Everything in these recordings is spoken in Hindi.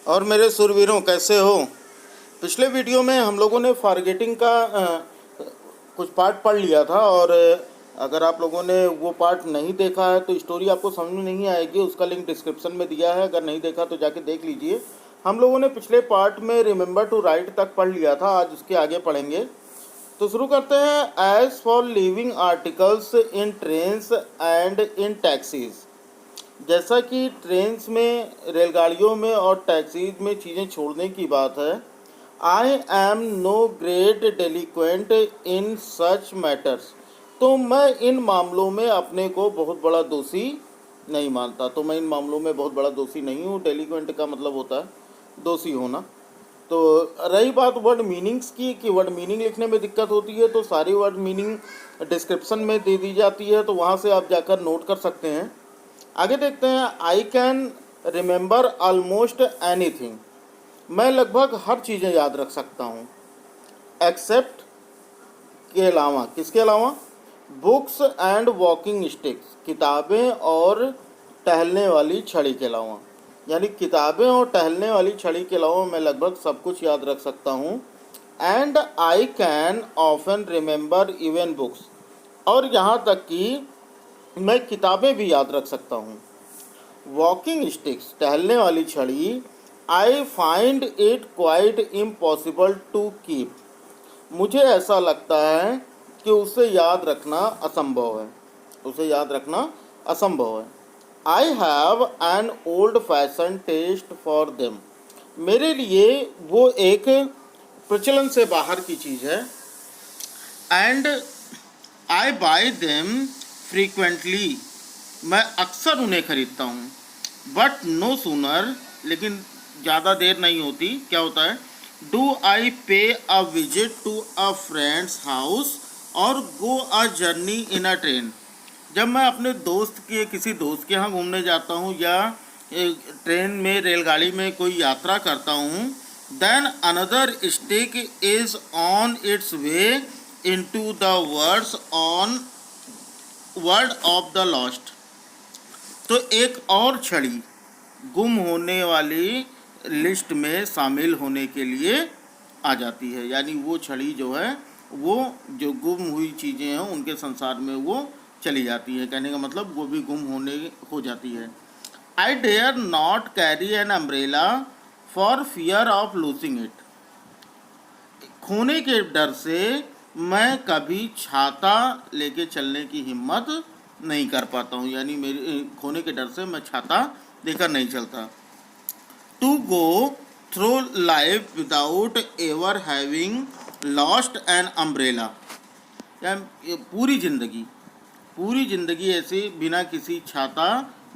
और मेरे सुरवीरों कैसे हो। पिछले वीडियो में हम लोगों ने फॉरगेटिंग का कुछ पार्ट पढ़ लिया था और अगर आप लोगों ने वो पार्ट नहीं देखा है तो स्टोरी आपको समझ में नहीं आएगी। उसका लिंक डिस्क्रिप्शन में दिया है, अगर नहीं देखा तो जाके देख लीजिए। हम लोगों ने पिछले पार्ट में रिमेंबर टू राइट तक पढ़ लिया था, आज उसके आगे पढ़ेंगे। तो शुरू करते हैं। As for living articles in trains and in taxis, जैसा कि ट्रेन्स में, रेलगाड़ियों में और टैक्सीज में चीज़ें छोड़ने की बात है। I am no great delinquent in such matters, तो मैं इन मामलों में अपने को बहुत बड़ा दोषी नहीं मानता। तो मैं इन मामलों में बहुत बड़ा दोषी नहीं हूँ। डेलिक्वेंट का मतलब होता है दोषी होना। तो रही बात वर्ड मीनिंग्स की कि वर्ड मीनिंग लिखने में दिक्कत होती है, तो सारी वर्ड मीनिंग डिस्क्रिप्शन में दे दी जाती है, तो वहाँ से आप जाकर नोट कर सकते हैं। आगे देखते हैं। I can remember almost anything, मैं लगभग हर चीज़ें याद रख सकता हूँ। एक्सेप्ट के अलावा, किसके अलावा? बुक्स एंड वॉकिंग स्टिक्स, किताबें और टहलने वाली छड़ी के अलावा। यानी किताबें और टहलने वाली छड़ी के अलावा मैं लगभग सब कुछ याद रख सकता हूँ। And I can often remember even books, और यहाँ तक कि मैं किताबें भी याद रख सकता हूँ। वॉकिंग स्टिक्स, टहलने वाली छड़ी, I find it quite impossible to keep, मुझे ऐसा लगता है कि उसे याद रखना असंभव है, उसे याद रखना असंभव है। I have an old fashion test for them, मेरे लिए वो एक प्रचलन से बाहर की चीज़ है। And I bye them frequently, मैं अक्सर उन्हें खरीदता हूँ। बट नो सूनर, लेकिन ज़्यादा देर नहीं होती, क्या होता है? Do I pay a visit to a friends house और go a journey in a train, जब मैं अपने दोस्त के, किसी दोस्त के यहाँ घूमने जाता हूँ या ट्रेन में, रेलगाड़ी में कोई यात्रा करता हूँ, then another stick is on its way into the words on word of the lost, तो एक और छड़ी गुम होने वाली लिस्ट में शामिल होने के लिए आ जाती है। यानी वो छड़ी जो है, वो जो गुम हुई चीज़ें हैं उनके संसार में वो चली जाती है। कहने का मतलब वो भी गुम होने हो जाती है। I dare not carry an umbrella for fear of losing it, खोने के डर से मैं कभी छाता लेके चलने की हिम्मत नहीं कर पाता हूँ। यानी मेरे खोने के डर से मैं छाता लेकर नहीं चलता। To go through life without ever having lost an umbrella, या पूरी ज़िंदगी ऐसे बिना किसी छाता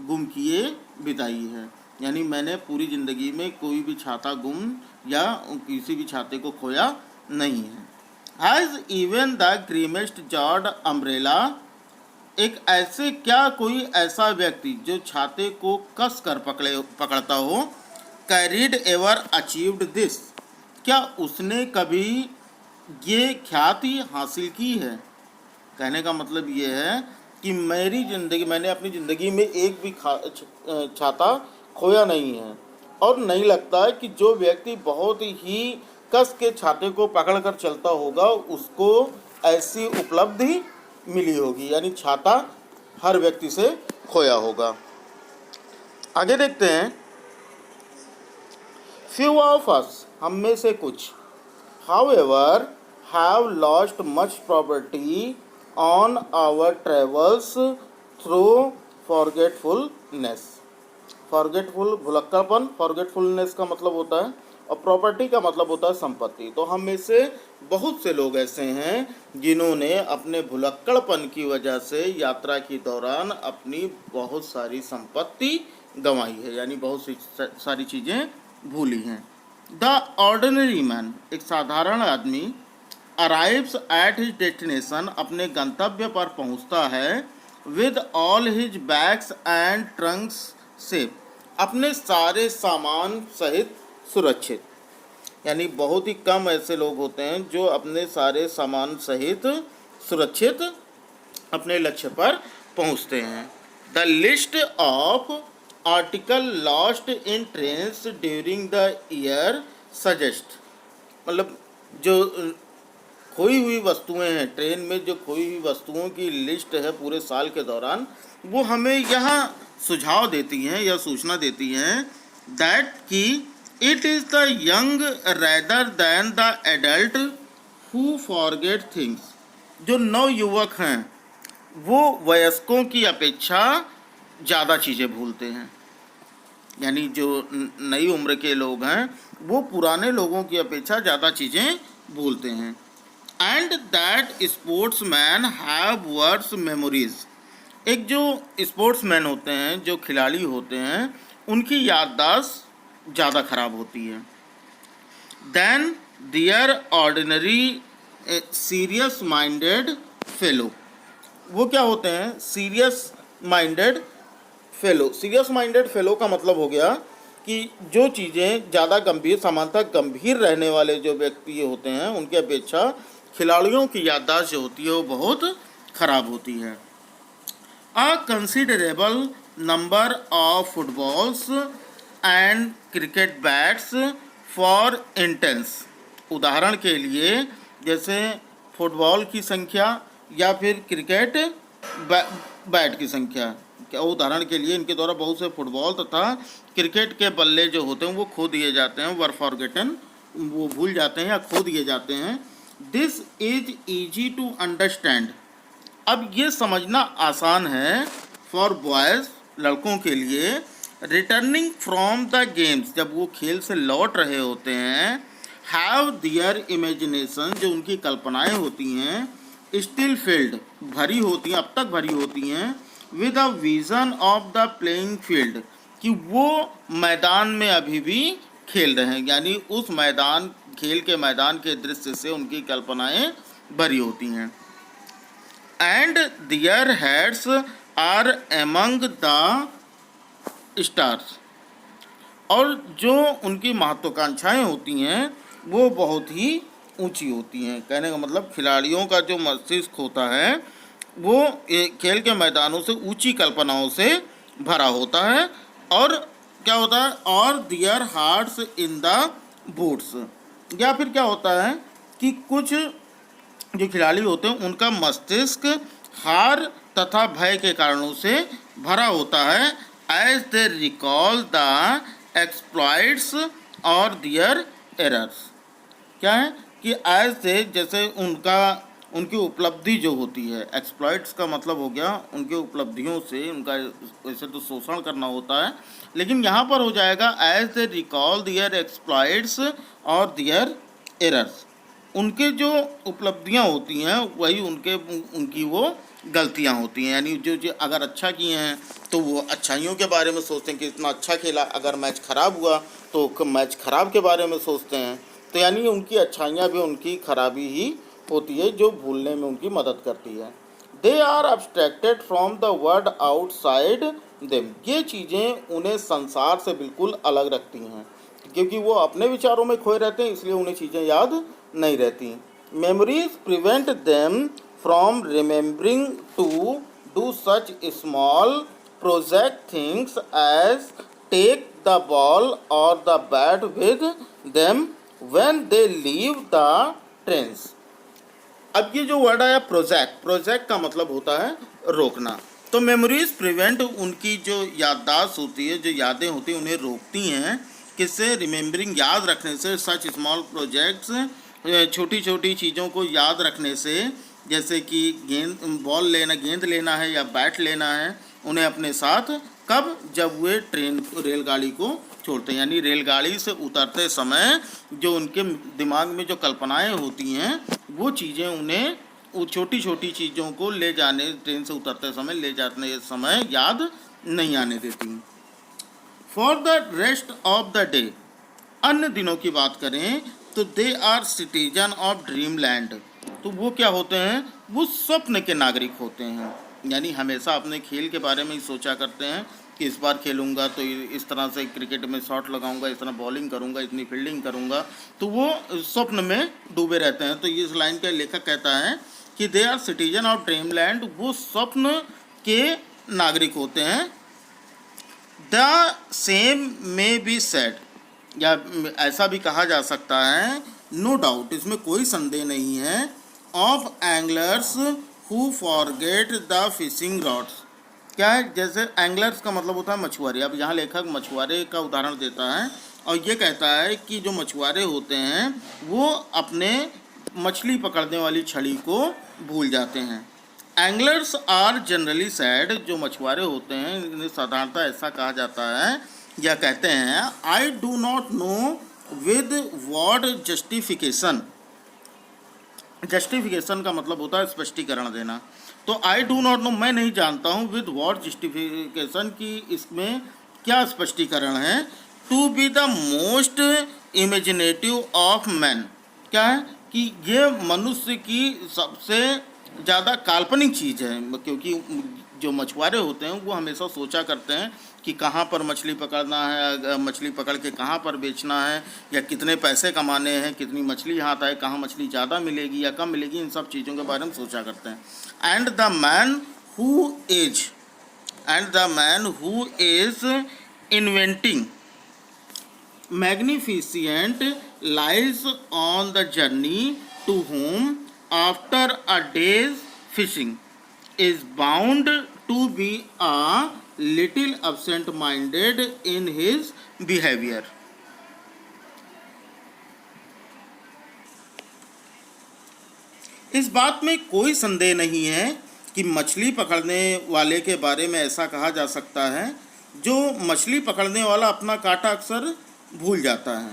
गुम किए बिताई है। यानी मैंने पूरी ज़िंदगी में कोई भी छाता गुम या किसी भी छाते को खोया नहीं है। Has even the grimmest जॉर्ड umbrella, एक ऐसे, क्या कोई ऐसा व्यक्ति जो छाते को कस कर पकड़ता हो, कैरिड एवर अचीव्ड दिस, क्या उसने कभी ये ख्याति हासिल की है? कहने का मतलब ये है कि मैंने अपनी ज़िंदगी में एक भी छाता खोया नहीं है। और नहीं लगता है कि जो व्यक्ति बहुत ही कस के छाते को पकड़ कर चलता होगा उसको ऐसी उपलब्धि मिली होगी। यानी छाता हर व्यक्ति से खोया होगा। आगे देखते हैं। फ्यू ऑफ अस, हम में से कुछ, however have lost much property on our travels through forgetfulness. Forgetful भुलक्कड़पन, फॉरगेटफुलनेस का मतलब होता है, और प्रॉपर्टी का मतलब होता है संपत्ति। तो हम में से बहुत से लोग ऐसे हैं जिन्होंने अपने भुलक्कड़पन की वजह से यात्रा के दौरान अपनी बहुत सारी संपत्ति गंवाई है, यानी बहुत सी सारी चीज़ें भूली हैं। द ऑर्डिनरी मैन, एक साधारण आदमी, अराइव्स एट हिज डेस्टिनेशन, अपने गंतव्य पर पहुंचता है, with all his bags and Trunks safe, अपने सारे सामान सहित सुरक्षित। यानी बहुत ही कम ऐसे लोग होते हैं जो अपने सारे सामान सहित सुरक्षित अपने लक्ष्य पर पहुंचते हैं। The list of article lost in trains during the year suggest, मतलब जो खोई हुई वस्तुएं हैं, ट्रेन में जो खोई हुई वस्तुओं की लिस्ट है पूरे साल के दौरान, वो हमें यहाँ सुझाव देती हैं या सूचना देती हैं दैट कि it is the young rather than the adult who forget things. जो नवयुवक हैं वो वयस्कों की अपेक्षा ज़्यादा चीज़ें भूलते हैं, यानी जो नई उम्र के लोग हैं वो पुराने लोगों की अपेक्षा ज़्यादा चीज़ें भूलते हैं। And that sportsman have worse memories, एक जो स्पोर्ट्समैन होते हैं, जो खिलाड़ी होते हैं, उनकी याददाश्त ज़्यादा खराब होती है than their ordinary serious minded fellow. वो क्या होते हैं? Serious minded fellow. Serious minded fellow का मतलब हो गया कि जो चीज़ें ज़्यादा गंभीर, सामान्यतः गंभीर रहने वाले जो व्यक्ति होते हैं उनकी अपेक्षा खिलाड़ियों की याददाश्त जो होती है वो बहुत ख़राब होती है। अ considerable number of footballs and cricket bats for intense, उदाहरण के लिए जैसे फुटबॉल की संख्या या फिर क्रिकेट बैट की संख्या, क्या उदाहरण के लिए इनके द्वारा बहुत से फुटबॉल तथा क्रिकेट के बल्ले जो होते हैं वो खो दिए जाते हैं, वर फॉरगेटन, वो भूल जाते हैं या खो दिए जाते हैं। This is easy to understand, अब ये समझना आसान है फॉर बॉयज़, लड़कों के लिए। रिटर्निंग फ्रॉम द गेम्स, जब वो खेल से लौट रहे होते हैं, हैव दियर इमेजिनेशन, जो उनकी कल्पनाएं होती हैं, स्टिल फील्ड, भरी होती हैं, अब तक भरी होती हैं, with a vision of the playing field, कि वो मैदान में अभी भी खेल रहे हैं, यानी उस मैदान, खेल के मैदान के दृश्य से उनकी कल्पनाएं भरी होती हैं। And their heads are among the stars, और जो उनकी महत्वाकांक्षाएं होती हैं वो बहुत ही ऊंची होती हैं। कहने का मतलब खिलाड़ियों का जो मस्तिष्क होता है वो खेल के मैदानों से ऊंची कल्पनाओं से भरा होता है। और क्या होता है? और दियर हार्ट्स इन द बूट्स, या फिर क्या होता है कि कुछ जो खिलाड़ी होते हैं उनका मस्तिष्क हार तथा भय के कारणों से भरा होता है। As they recall the exploits और दियर एरर्स, क्या है कि एज दे, जैसे उनकी उपलब्धि जो होती है, एक्सप्लॉइट्स का मतलब हो गया उनके उपलब्धियों से, उनका वैसे तो शोषण करना होता है, लेकिन यहाँ पर हो जाएगा as they recall their exploits और दियर एरर्स, उनके जो उपलब्धियाँ होती हैं वही उनकी वो गलतियाँ होती हैं। यानी जो अगर अच्छा किए हैं तो वो अच्छाइयों के बारे में सोचते हैं कि इतना अच्छा खेला, अगर मैच ख़राब हुआ तो मैच ख़राब के बारे में सोचते हैं। तो यानी उनकी अच्छाइयाँ भी उनकी खराबी ही होती है जो भूलने में उनकी मदद करती है। They are abstracted from the world outside them, ये चीज़ें उन्हें संसार से बिल्कुल अलग रखती हैं, क्योंकि वो अपने विचारों में खोए रहते हैं, इसलिए उन्हें चीज़ें याद नहीं रहती। Memories prevent them from remembering to do such small project things as take the ball और the bat with them when they leave the trains. अब ये जो वर्ड आया प्रोजेक्ट, प्रोजेक्ट का मतलब होता है रोकना। तो मेमोरीज प्रिवेंट, उनकी जो याददाश्त होती है, जो यादें होती हैं, उन्हें रोकती हैं किससे? रिमेम्बरिंग, याद रखने से, सच स्मॉल प्रोजेक्ट्स, छोटी छोटी चीज़ों को याद रखने से, जैसे कि बॉल लेना, गेंद लेना है या बैट लेना है, उन्हें अपने साथ कब? जब वे रेलगाड़ी को छोड़ते हैं, यानी रेलगाड़ी से उतरते समय जो उनके दिमाग में जो कल्पनाएं होती हैं वो चीज़ें उन्हें वो छोटी छोटी चीज़ों को ले जाने, ट्रेन से उतरते समय, ले जाने समय याद नहीं आने देती। For the rest of the day, अन्य दिनों की बात करें तो they are citizen of dream land, तो वो क्या होते हैं? वो स्वप्न के नागरिक होते हैं, यानी हमेशा अपने खेल के बारे में ही सोचा करते हैं कि इस बार खेलूंगा तो इस तरह से क्रिकेट में शॉट लगाऊंगा, इस तरह बॉलिंग करूंगा, इतनी फील्डिंग करूंगा, तो वो स्वप्न में डूबे रहते हैं। तो इस लाइन का लेखक कहता है कि they are citizen of dream land, वो स्वप्न के नागरिक होते हैं। The same may be said, या ऐसा भी कहा जा सकता है, नो डाउट, इसमें कोई संदेह नहीं है, of anglers who forget the fishing rods. क्या है? जैसे एंगलर्स का मतलब होता है मछुआरे। अब यहाँ लेखक मछुआरे का उदाहरण देता है और ये कहता है कि जो मछुआरे होते हैं वो अपने मछली पकड़ने वाली छड़ी को भूल जाते हैं। एंगलर्स आर जनरली सैड, जो मछुआरे होते हैं इन्हें साधारणतः ऐसा कहा जाता है या कहते हैं, I do not know with what justification. Justification का मतलब होता है स्पष्टीकरण देना। तो आई डू नॉट नो, मैं नहीं जानता हूँ, विद व्हाट जस्टिफिकेशन, की इसमें क्या स्पष्टीकरण है। To be the most imaginative of man, क्या है कि ये मनुष्य की सबसे ज़्यादा काल्पनिक चीज़ है, क्योंकि जो मछुआरे होते हैं वो हमेशा सोचा करते हैं कि कहाँ पर मछली पकड़ना है, मछली पकड़ के कहाँ पर बेचना है, या कितने पैसे कमाने हैं, कितनी मछली हाथ आए, कहाँ मछली ज़्यादा मिलेगी या कम मिलेगी, इन सब चीज़ों के बारे में सोचा करते हैं। And the man who is inventing magnificent lies on the journey to home after a day's fishing is bound to be a little absent-minded in his behavior. इस बात में कोई संदेह नहीं है कि मछली पकड़ने वाले के बारे में ऐसा कहा जा सकता है, जो मछली पकड़ने वाला अपना कांटा अक्सर भूल जाता है।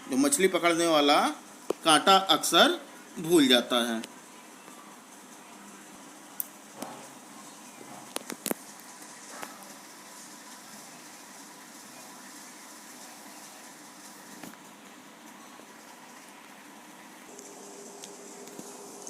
जो मछली पकड़ने वाला कांटा अक्सर भूल जाता है।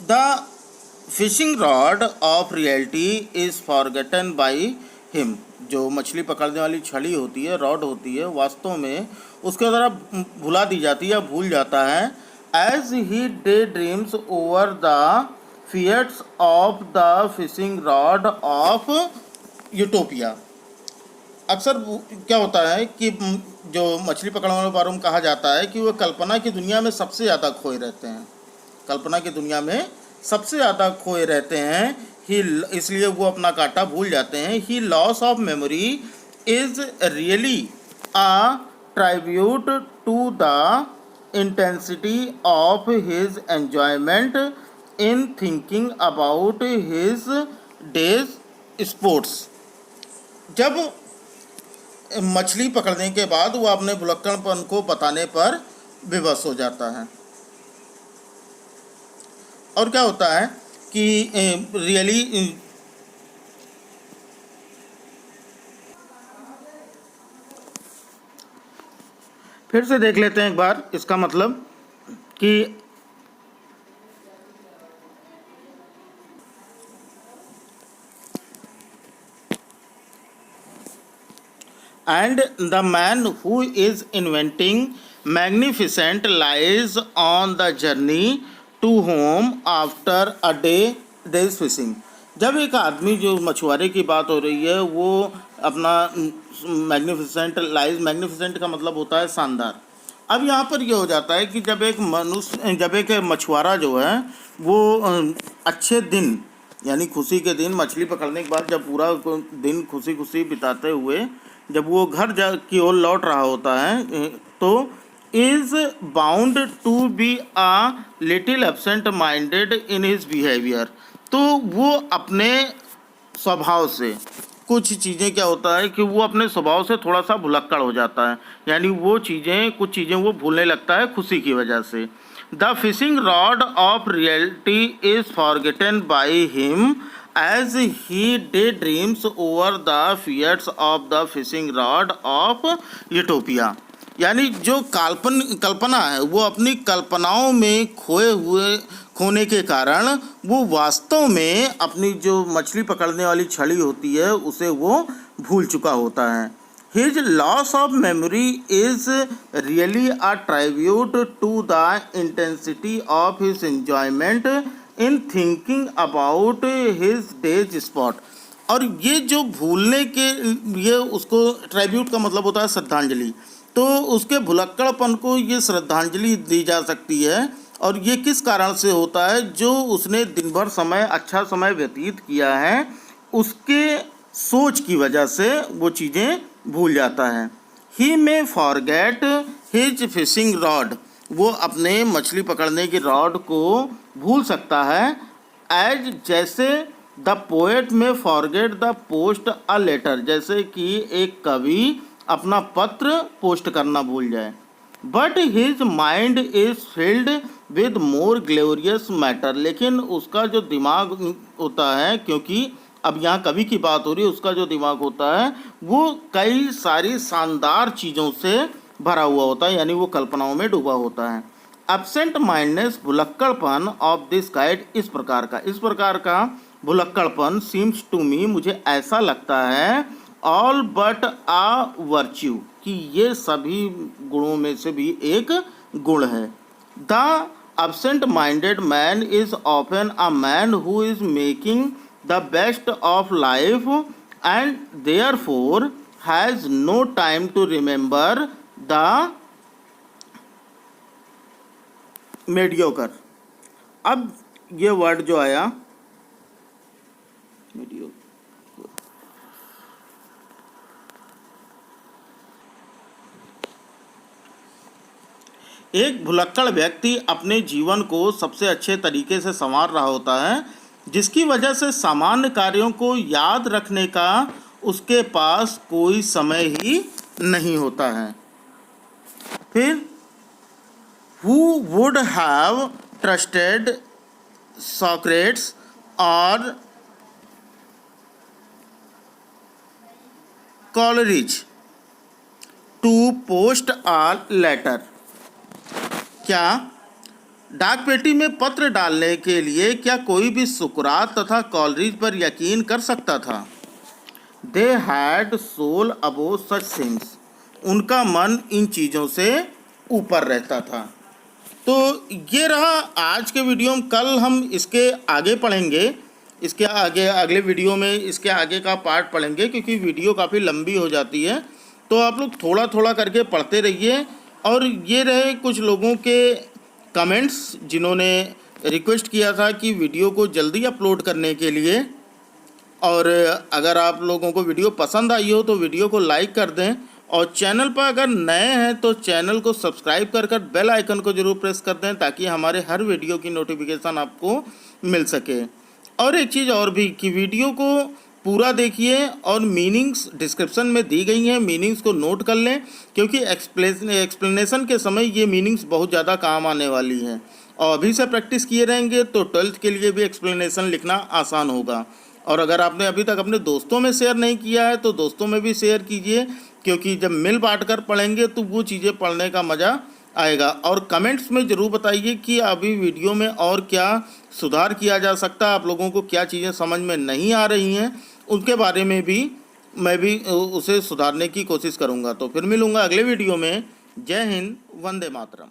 The fishing rod of reality is forgotten by him, जो मछली पकड़ने वाली छड़ी होती है, रॉड होती है, वास्तव में उसके द्वारा भुला दी जाती है या भूल जाता है। As he day dreams over the fiats of the fishing rod of utopia. अक्सर क्या होता है कि जो मछली पकड़ने वाले बारे में कहा जाता है कि वो कल्पना की दुनिया में सबसे ज़्यादा खोए रहते हैं, कल्पना की दुनिया में सबसे ज़्यादा खोए रहते हैं ही, इसलिए वो अपना कांटा भूल जाते हैं। He loss of memory is really a tribute to the intensity of his enjoyment in thinking about his days sports. जब मछली पकड़ने के बाद वो अपने भुलक्कड़पन को बताने पर विवश हो जाता है। और क्या होता है कि रियली फिर से देख लेते हैं एक बार इसका मतलब कि and the man who is inventing magnificent lies on the journey to home after a day's fishing। जब एक आदमी, जो मछुआरे की बात हो रही है, वो अपना मैग्निफिसेंट लाइज, मैग्निफिसेंट का मतलब होता है शानदार। अब यहाँ पर ये हो जाता है कि जब एक मछुआरा जो है वो अच्छे दिन यानी खुशी के दिन, मछली पकड़ने के बाद जब पूरा दिन खुशी खुशी बिताते हुए जब वो घर की ओर लौट रहा होता है, तो is bound to be a little absent minded in his behaviour. तो वो अपने स्वभाव से कुछ चीज़ें, क्या होता है कि वो अपने स्वभाव से थोड़ा सा भुलक्कड़ हो जाता है, यानी वो कुछ चीज़ें वो भूलने लगता है खुशी की वजह से। The fishing rod of reality is forgotten by him as he daydreams over the feats of the fishing rod of utopia। यानी जो कल्पना है वो अपनी कल्पनाओं में खोने के कारण वो वास्तव में अपनी जो मछली पकड़ने वाली छड़ी होती है उसे वो भूल चुका होता है। His loss of memory is really a tribute to the intensity of his enjoyment in thinking about his days spot. और ये जो भूलने के, ये उसको ट्रिब्यूट का मतलब होता है श्रद्धांजलि, तो उसके भुलक्कड़पन को ये श्रद्धांजलि दी जा सकती है। और ये किस कारण से होता है, जो उसने दिन भर समय, अच्छा समय व्यतीत किया है, उसके सोच की वजह से वो चीज़ें भूल जाता है। He may forget his fishing rod, वो अपने मछली पकड़ने की रॉड को भूल सकता है। एज, जैसे the poet may forget the post a letter, जैसे कि एक कवि अपना पत्र पोस्ट करना भूल जाए। But his mind is filled with more glorious matter, लेकिन उसका जो दिमाग होता है, क्योंकि अब यहाँ कवि की बात हो रही है, उसका जो दिमाग होता है वो कई सारी शानदार चीज़ों से भरा हुआ होता है, यानी वो कल्पनाओं में डूबा होता है। एब्सेंट माइंडनेस, भुलक्कड़पन ऑफ दिस काइंड, इस प्रकार का भुलक्कड़पन, सीम्स टू मी, मुझे ऐसा लगता है, ऑल बट आ वर्च्यू, कि ये सभी गुणों में से भी एक गुण है। The absent minded man is often a man who is making the best of life and therefore has no time to remember the mediocre. अब ये वर्ड जो आया मेडियोकर, एक भुलक्कड़ व्यक्ति अपने जीवन को सबसे अच्छे तरीके से संवार रहा होता है, जिसकी वजह से सामान्य कार्यों को याद रखने का उसके पास कोई समय ही नहीं होता है। फिर who would have trusted Socrates और Coleridge to post a letter, क्या डाक पेटी में पत्र डालने के लिए क्या कोई भी सुकरात तथा कॉलरिज पर यकीन कर सकता था? They had soul about such things, उनका मन इन चीज़ों से ऊपर रहता था। तो ये रहा आज के वीडियो में। कल हम इसके आगे पढ़ेंगे, इसके आगे अगले वीडियो में इसके आगे का पार्ट पढ़ेंगे, क्योंकि वीडियो काफ़ी लंबी हो जाती है। तो आप लोग थोड़ा थोड़ा करके पढ़ते रहिए। और ये रहे कुछ लोगों के कमेंट्स जिन्होंने रिक्वेस्ट किया था कि वीडियो को जल्दी अपलोड करने के लिए। और अगर आप लोगों को वीडियो पसंद आई हो तो वीडियो को लाइक कर दें, और चैनल पर अगर नए हैं तो चैनल को सब्सक्राइब कर बेल आइकन को ज़रूर प्रेस कर दें, ताकि हमारे हर वीडियो की नोटिफिकेशन आपको मिल सके। और एक चीज़ और भी कि वीडियो को पूरा देखिए, और मीनिंग्स डिस्क्रिप्शन में दी गई हैं, मीनिंग्स को नोट कर लें, क्योंकि एक्सप्लेनेशन के समय ये मीनिंग्स बहुत ज़्यादा काम आने वाली हैं। और अभी से प्रैक्टिस किए रहेंगे तो 12th के लिए भी एक्सप्लेनेशन लिखना आसान होगा। और अगर आपने अभी तक अपने दोस्तों में शेयर नहीं किया है तो दोस्तों में भी शेयर कीजिए, क्योंकि जब मिल बांट कर पढ़ेंगे तो वो चीज़ें पढ़ने का मज़ा आएगा। और कमेंट्स में ज़रूर बताइए कि अभी वीडियो में और क्या सुधार किया जा सकता है, आप लोगों को क्या चीज़ें समझ में नहीं आ रही हैं, उनके बारे में भी मैं भी उसे सुधारने की कोशिश करूँगा। तो फिर मिलूँगा अगले वीडियो में। जय हिंद, वंदे मातरम।